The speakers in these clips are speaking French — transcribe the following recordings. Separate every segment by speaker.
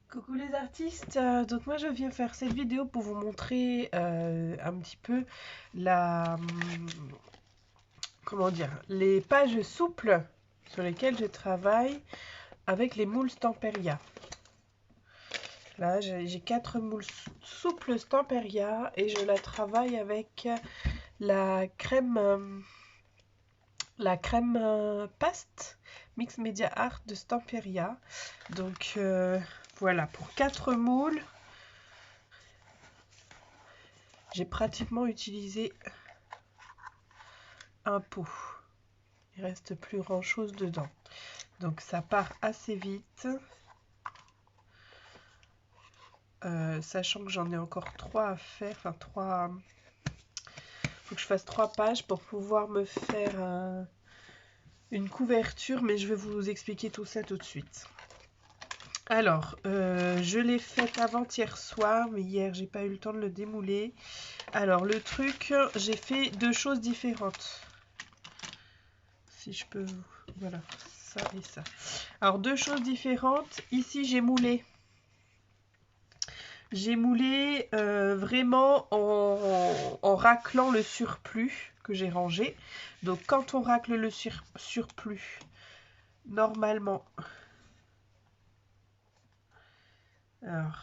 Speaker 1: Coucou les artistes, donc moi je viens faire cette vidéo pour vous montrer un petit peu comment dire, les pages souples sur lesquelles je travaille avec les moules Stamperia. Là j'ai 4 moules souples Stamperia et je la travaille avec la crème paste Mix Media Art de Stamperia. Donc voilà, pour 4 moules. J'ai pratiquement utilisé un pot. Il reste plus grand chose dedans. Donc ça part assez vite. Sachant que j'en ai encore 3 à faire. Enfin 3. Faut que je fasse 3 pages pour pouvoir me faire une couverture. Mais je vais vous expliquer tout ça tout de suite. Alors, je l'ai faite avant-hier soir, mais hier j'ai pas eu le temps de le démouler. Alors le truc, j'ai fait 2 choses différentes. Si je peux, voilà, ça et ça. Alors 2 choses différentes. Ici j'ai moulé. J'ai moulé vraiment en raclant le surplus que j'ai rangé. Donc quand on racle le surplus, normalement, alors,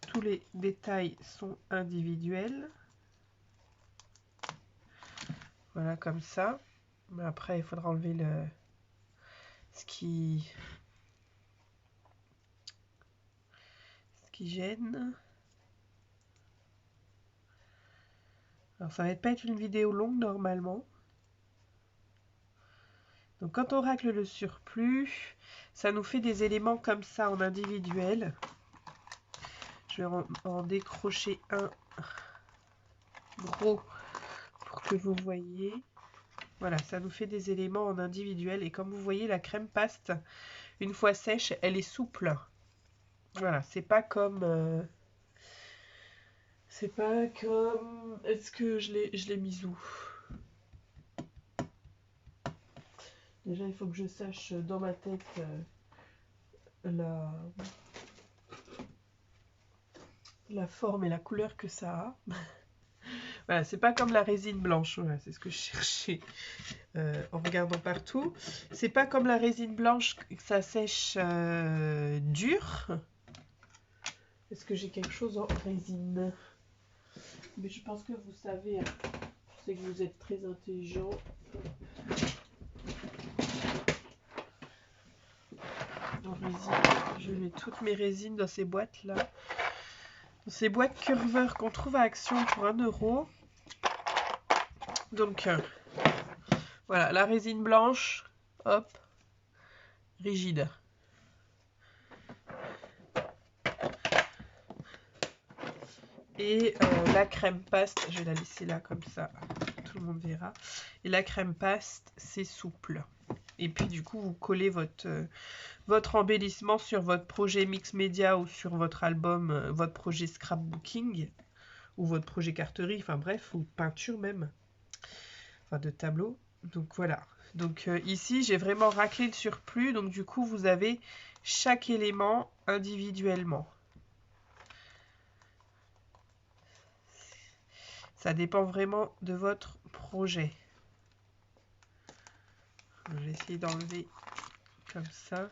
Speaker 1: tous les détails sont individuels. Voilà, comme ça. Mais après, il faudra enlever ce qui gêne. Alors, ça va pas être une vidéo longue normalement. Donc, quand on racle le surplus, ça nous fait des éléments comme ça en individuel. Je vais en décrocher un gros pour que vous voyez. Voilà, ça nous fait des éléments en individuel. Et comme vous voyez, la crème paste, une fois sèche, elle est souple. Voilà, c'est pas comme... c'est pas comme... Est-ce que je l'ai mise où? Déjà, il faut que je sache dans ma tête la forme et la couleur que ça a. Voilà, c'est pas comme la résine blanche. Voilà, c'est ce que je cherchais en regardant partout. C'est pas comme la résine blanche que ça sèche dur. Est-ce que j'ai quelque chose en résine? Mais je pense que vous savez, hein. Je sais que vous êtes très intelligent. En résine, je mets toutes mes résines dans ces boîtes là. Dans ces boîtes Curver qu'on trouve à Action pour 1 €. Donc voilà, la résine blanche, hop, rigide. Et la crème paste, je vais la laisser là comme ça, tout le monde verra. Et la crème paste, c'est souple. Et puis du coup, vous collez votre embellissement sur votre projet Mix Media ou sur votre album, votre projet scrapbooking ou votre projet carterie, enfin bref, ou peinture même, enfin de tableau. Donc voilà. Donc ici, j'ai vraiment raclé le surplus. Donc du coup, vous avez chaque élément individuellement. Ça dépend vraiment de votre projet. Je vais essayer d'enlever comme ça.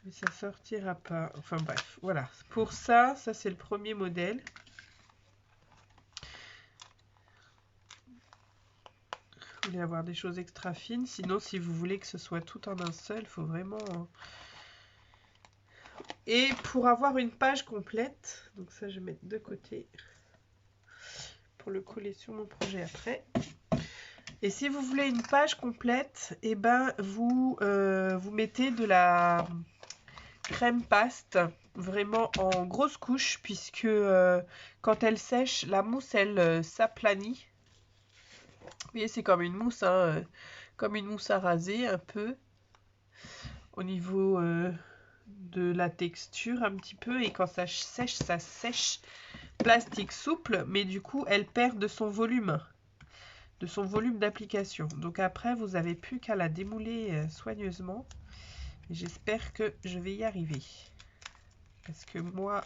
Speaker 1: Mais ça sortira pas. Enfin bref, voilà. Pour ça, ça c'est le premier modèle. Vous voulez avoir des choses extra fines. Sinon, si vous voulez que ce soit tout en un seul, il faut vraiment... Et pour avoir une page complète, donc ça je vais mettre de côté pour le coller sur mon projet après. Et si vous voulez une page complète, et ben vous mettez de la crème paste vraiment en grosse couche, puisque quand elle sèche, la mousse elle s'aplanit. Vous voyez, c'est comme une mousse, hein, comme une mousse à raser un peu au niveau de la texture un petit peu, et quand ça sèche plastique souple, mais du coup elle perd de son volume d'application. Donc après vous n'avez plus qu'à la démouler soigneusement. Et j'espère que je vais y arriver. Parce que moi,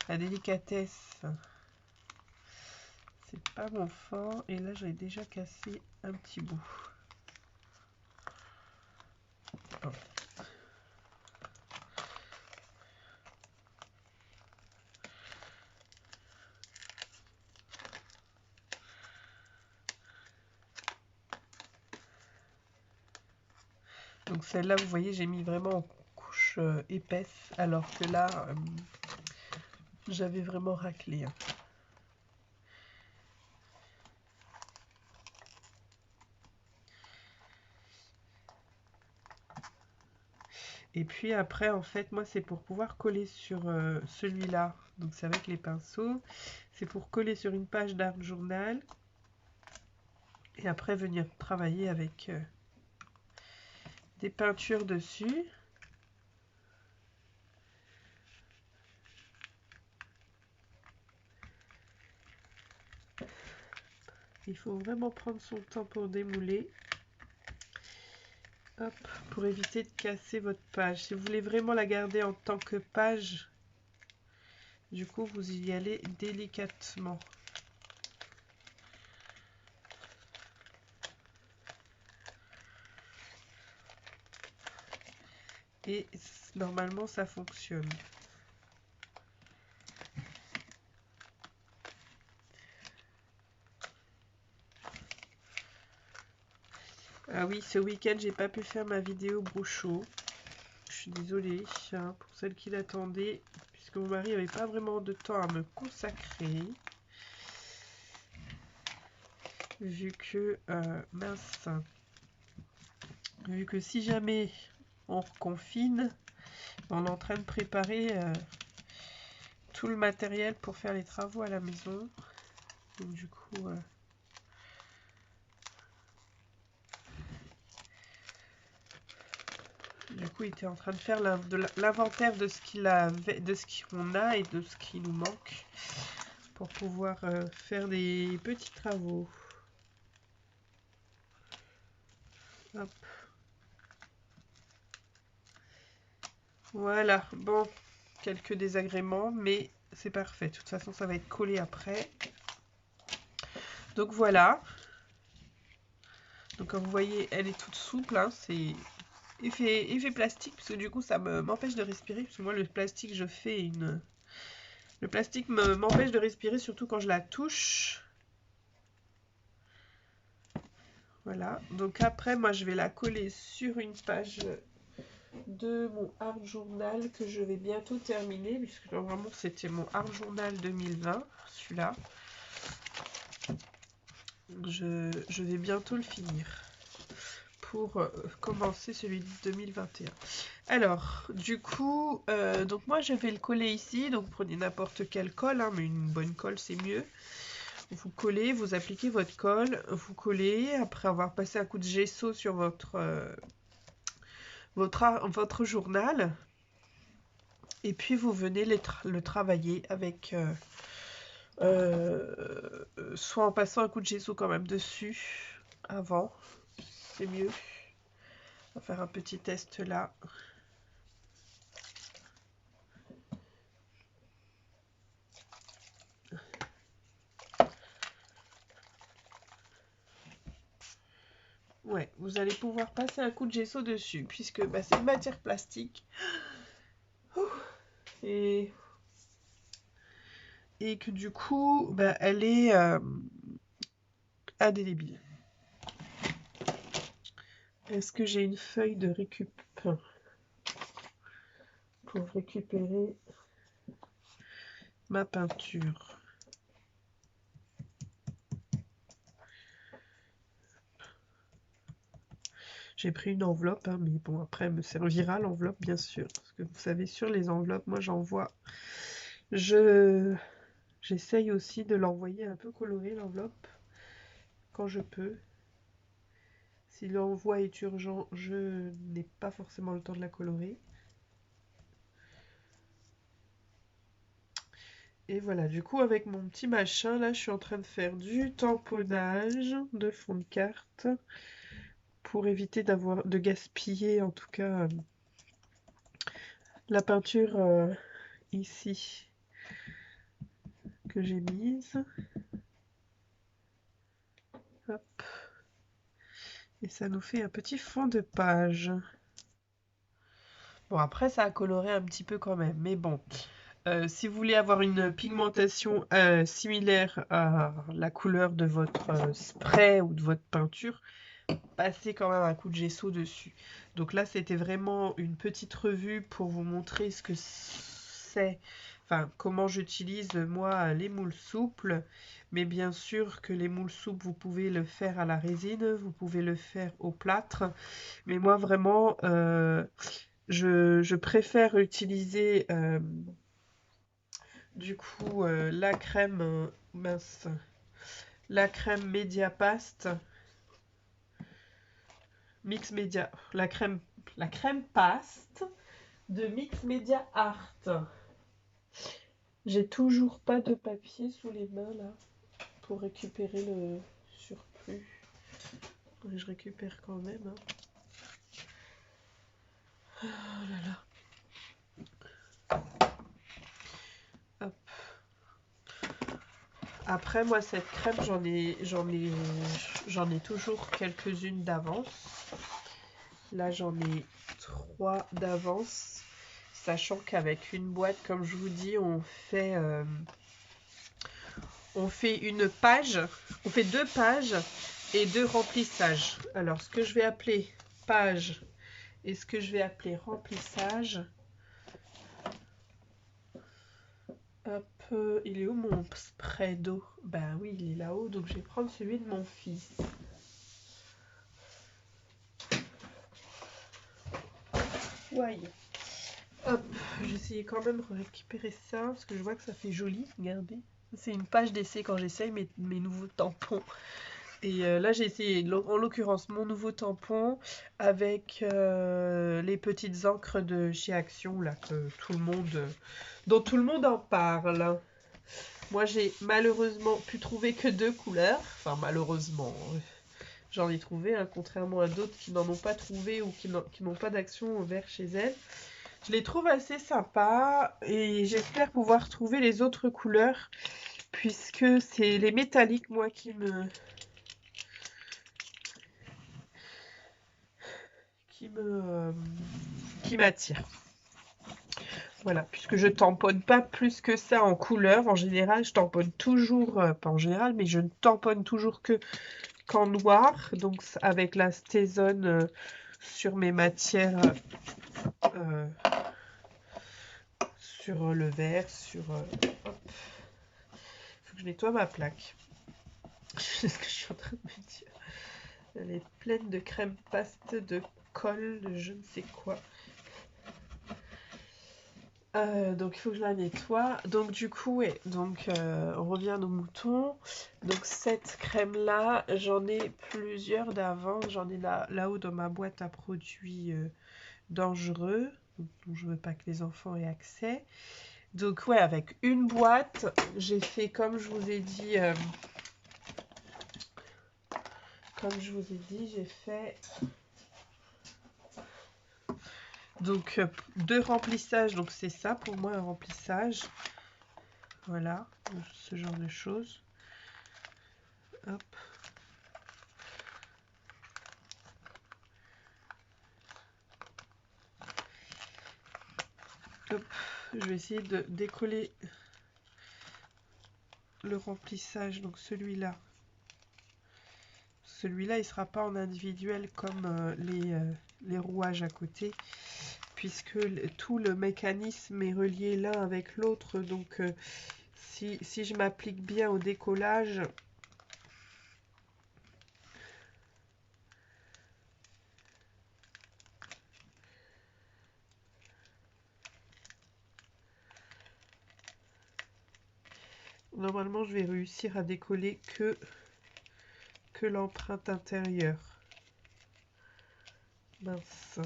Speaker 1: la délicatesse, c'est pas mon fort. Et là, j'ai déjà cassé un petit bout. Bon. Donc celle-là, vous voyez, j'ai mis vraiment en couche épaisse, alors que là, j'avais vraiment raclé. Hein. Et puis après, en fait, moi, c'est pour pouvoir coller sur celui-là. Donc c'est avec les pinceaux. C'est pour coller sur une page d'art journal. Et après, venir travailler avec des peintures dessus. Il faut vraiment prendre son temps pour démouler. Hop, pour éviter de casser votre page. Si vous voulez vraiment la garder en tant que page, du coup, vous y allez délicatement. Et normalement, ça fonctionne. Ah oui, ce week-end, j'ai pas pu faire ma vidéo Bruchot. Je suis désolée hein, pour celles qui l'attendaient, puisque mon mari n'avait pas vraiment de temps à me consacrer. Vu que, mince, vu que si jamais on reconfine, on est en train de préparer tout le matériel pour faire les travaux à la maison. Donc du coup... Du coup, il était en train de faire l'inventaire de ce qu'on a et de ce qui nous manque pour pouvoir faire des petits travaux. Hop. Voilà, bon, quelques désagréments, mais c'est parfait. De toute façon, ça va être collé après. Donc voilà. Donc comme vous voyez, elle est toute souple, hein, c'est... Effet plastique, parce que du coup ça m'empêche de respirer, parce que moi le plastique le plastique m'empêche de respirer, surtout quand je la touche. Voilà, donc après moi je vais la coller sur une page de mon art journal que je vais bientôt terminer, puisque normalement c'était mon art journal 2020, celui-là. Je vais bientôt le finir pour commencer celui de 2021. Alors, du coup, donc moi je vais le coller ici, donc prenez n'importe quelle colle, hein, mais une bonne colle c'est mieux. Vous collez, vous appliquez votre colle, vous collez, après avoir passé un coup de gesso sur votre journal, et puis vous venez le travailler avec, soit en passant un coup de gesso quand même dessus, avant, c'est mieux. On va faire un petit test là. Ouais, vous allez pouvoir passer un coup de gesso dessus, puisque bah, c'est une matière plastique. Et que du coup, bah, elle est indélébile. Est-ce que j'ai une feuille de récup pour récupérer ma peinture? J'ai pris une enveloppe, hein, mais bon, après, elle me servira l'enveloppe, bien sûr. Parce que vous savez, sur les enveloppes, moi, j'envoie... J'essaye aussi de l'envoyer un peu coloré, l'enveloppe, quand je peux. Si l'envoi est urgent, je n'ai pas forcément le temps de la colorer. Et voilà, du coup, avec mon petit machin, là, je suis en train de faire du tamponnage de fond de carte pour éviter de gaspiller, en tout cas, la peinture ici que j'ai mise. Hop. Et ça nous fait un petit fond de page. Bon, après, ça a coloré un petit peu quand même. Mais bon, si vous voulez avoir une pigmentation similaire à la couleur de votre spray ou de votre peinture, passez quand même un coup de gesso dessus. Donc là, c'était vraiment une petite revue pour vous montrer ce que c'est, enfin, comment j'utilise moi les moules souples. Mais bien sûr que les moules souples, vous pouvez le faire à la résine, vous pouvez le faire au plâtre. Mais moi, vraiment, je préfère utiliser du coup la crème mince, la crème Mediapast Mix Media, la crème paste de Mix Media Art. J'ai toujours pas de papier sous les mains là pour récupérer le surplus. Je récupère quand même. Hein. Oh là là. Hop. Après moi cette crème j'en ai toujours quelques-unes d'avance. Là j'en ai 3 d'avance, sachant qu'avec une boîte, comme je vous dis, on fait une page, on fait 2 pages et 2 remplissages. Alors ce que je vais appeler page et ce que je vais appeler remplissage. Hop, il est où mon spray d'eau? Ben oui, il est là-haut, donc je vais prendre celui de mon fils. Ouais. Hop, j'ai essayé quand même de récupérer ça, parce que je vois que ça fait joli, regardez. C'est une page d'essai quand j'essaye mes nouveaux tampons. Et là, j'ai essayé, en l'occurrence, mon nouveau tampon avec les petites encres de chez Action, là, que dont tout le monde en parle. Moi, j'ai malheureusement pu trouver que 2 couleurs. Enfin, malheureusement, j'en ai trouvé, hein, contrairement à d'autres qui n'en ont pas trouvé ou qui n'ont pas d'Action vert chez elles. Je les trouve assez sympas et j'espère pouvoir trouver les autres couleurs puisque c'est les métalliques, moi, qui m'attirent. Voilà, puisque je tamponne pas plus que ça en couleur. En général, je tamponne toujours, pas en général, mais je ne tamponne toujours qu'en noir. Donc avec la Stézone sur mes matières, sur le vert, hop. Faut que je nettoie ma plaque. C'est ce que je suis en train de me dire. Elle est pleine de crème paste, de colle, de je ne sais quoi. Donc il faut que je la nettoie. Donc du coup, ouais, donc on revient à nos moutons. Donc cette crème là, j'en ai plusieurs d'avance. J'en ai là-haut dans ma boîte à produits dangereux, dont je veux pas que les enfants aient accès. Donc ouais, avec une boîte, j'ai fait comme je vous ai dit. J'ai fait donc 2 remplissages. Donc c'est ça pour moi un remplissage. Voilà, ce genre de choses. Hop. Hop. Je vais essayer de décoller le remplissage. Donc celui-là. Celui-là, il ne sera pas en individuel comme les rouages à côté, puisque tout le mécanisme est relié l'un avec l'autre. Donc si je m'applique bien au décollage, normalement je vais réussir à décoller que l'empreinte intérieure. Mince.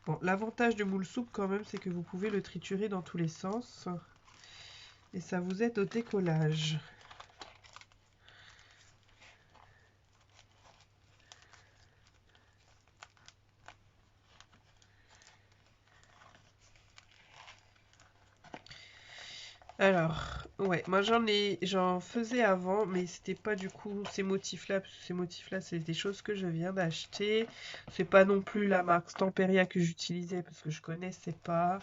Speaker 1: Bon, l'avantage du moule souple quand même, c'est que vous pouvez le triturer dans tous les sens. Et ça vous aide au décollage. Alors, ouais, moi j'en faisais avant, mais c'était pas du coup ces motifs-là, parce que ces motifs-là, c'est des choses que je viens d'acheter. C'est pas non plus la marque Stamperia que j'utilisais, parce que je connaissais pas.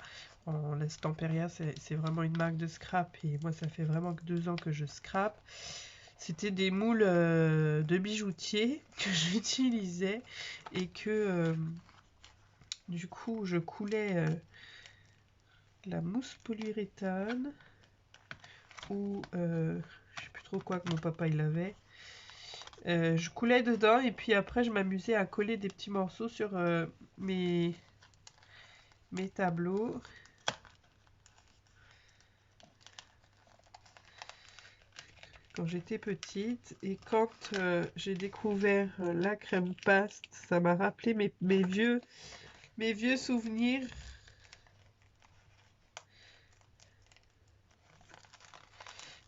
Speaker 1: La Stamperia, c'est vraiment une marque de scrap, et moi ça fait vraiment que 2 ans que je scrape. C'était des moules de bijoutier que j'utilisais, et que du coup je coulais la mousse polyuréthane ou je sais plus trop quoi que mon papa il avait. Je coulais dedans et puis après je m'amusais à coller des petits morceaux sur mes tableaux. Quand j'étais petite, et quand j'ai découvert la crème paste, ça m'a rappelé mes vieux souvenirs.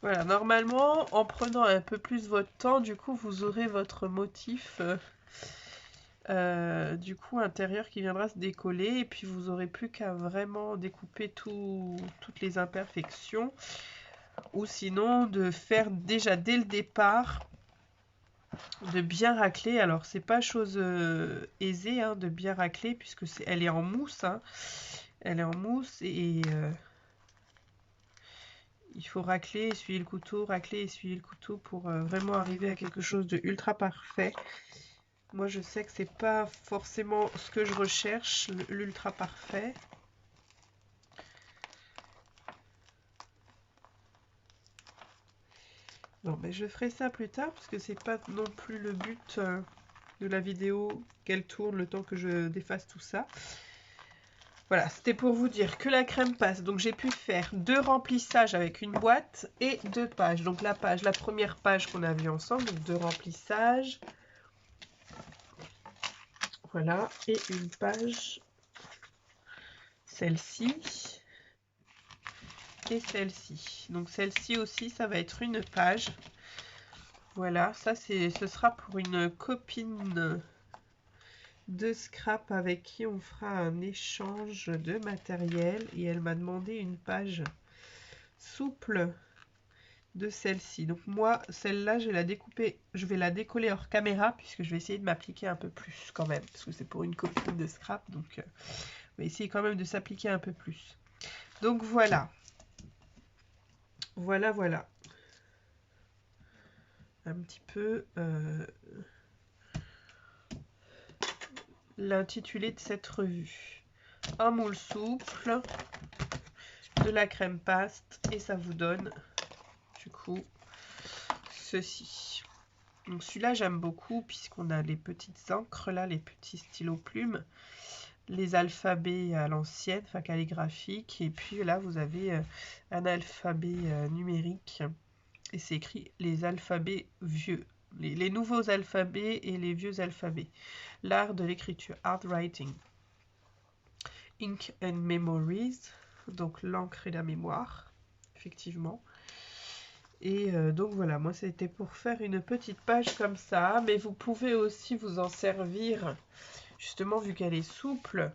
Speaker 1: Voilà, normalement, en prenant un peu plus votre temps, du coup, vous aurez votre motif du coup intérieur qui viendra se décoller, et puis vous aurez plus qu'à vraiment découper toutes les imperfections, ou sinon de faire déjà dès le départ, de bien racler. Alors c'est pas chose aisée hein, de bien racler, puisque elle est en mousse hein. Elle est en mousse et il faut racler, essuyer le couteau, racler, essuyer le couteau pour vraiment arriver à quelque chose de ultra parfait. Moi je sais que c'est pas forcément ce que je recherche, l'ultra parfait. Non mais je ferai ça plus tard parce que c'est pas non plus le but de la vidéo qu'elle tourne le temps que je défasse tout ça. Voilà, c'était pour vous dire que la crème passe. Donc j'ai pu faire 2 remplissages avec une boîte et 2 pages. Donc la première page qu'on a vue ensemble, donc 2 remplissages. Voilà, et une page, celle-ci, et celle-ci. Donc celle-ci aussi, ça va être une page. Voilà, ça ce sera pour une copine de scrap avec qui on fera un échange de matériel, et elle m'a demandé une page souple de celle-ci. Donc moi, celle-là, je vais la décoller hors caméra, puisque je vais essayer de m'appliquer un peu plus quand même, parce que c'est pour une copine de scrap, donc on va essayer quand même de s'appliquer un peu plus. Donc voilà. Voilà. Un petit peu l'intitulé de cette revue. Un moule souple, de la crème paste, et ça vous donne du coup ceci. Donc celui-là j'aime beaucoup puisqu'on a les petites encres là, les petits stylos plumes, les alphabets à l'ancienne, enfin calligraphique, et puis là vous avez un alphabet numérique, et c'est écrit les alphabets vieux, les nouveaux alphabets et les vieux alphabets. L'art de l'écriture, art writing. Ink and Memories, donc l'encre et la mémoire, effectivement. Et donc voilà, moi c'était pour faire une petite page comme ça, mais vous pouvez aussi vous en servir, justement vu qu'elle est souple,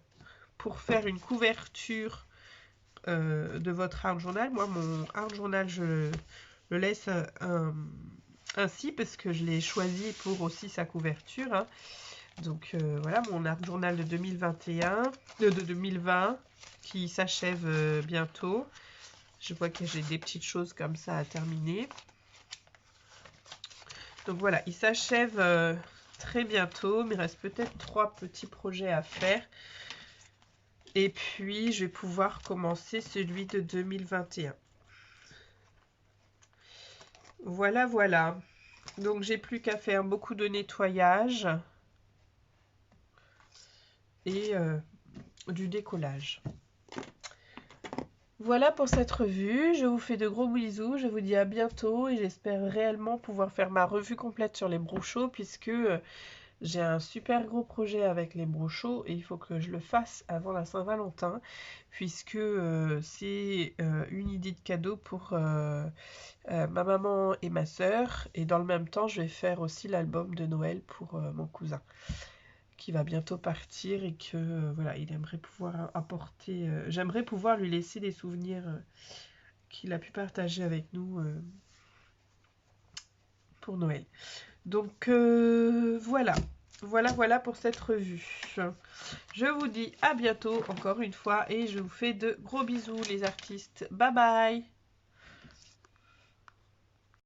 Speaker 1: pour faire une couverture de votre art journal. Moi mon art journal, je le laisse ainsi parce que je l'ai choisi pour aussi sa couverture. Hein. Donc voilà mon art journal de 2020 qui s'achève bientôt. Je vois que j'ai des petites choses comme ça à terminer. Donc voilà, il s'achève très bientôt. Mais il reste peut-être 3 petits projets à faire. Et puis je vais pouvoir commencer celui de 2021. Voilà. Donc j'ai plus qu'à faire beaucoup de nettoyage et du décollage. Voilà pour cette revue, je vous fais de gros bisous, je vous dis à bientôt et j'espère réellement pouvoir faire ma revue complète sur les brochaux, puisque j'ai un super gros projet avec les brochaux et il faut que je le fasse avant la Saint-Valentin, puisque c'est une idée de cadeau pour ma maman et ma sœur, et dans le même temps je vais faire aussi l'album de Noël pour mon cousin qui va bientôt partir, et que voilà, il aimerait pouvoir apporter, j'aimerais pouvoir lui laisser des souvenirs qu'il a pu partager avec nous pour Noël. Donc voilà. Voilà pour cette revue. Je vous dis à bientôt encore une fois et je vous fais de gros bisous les artistes. Bye bye.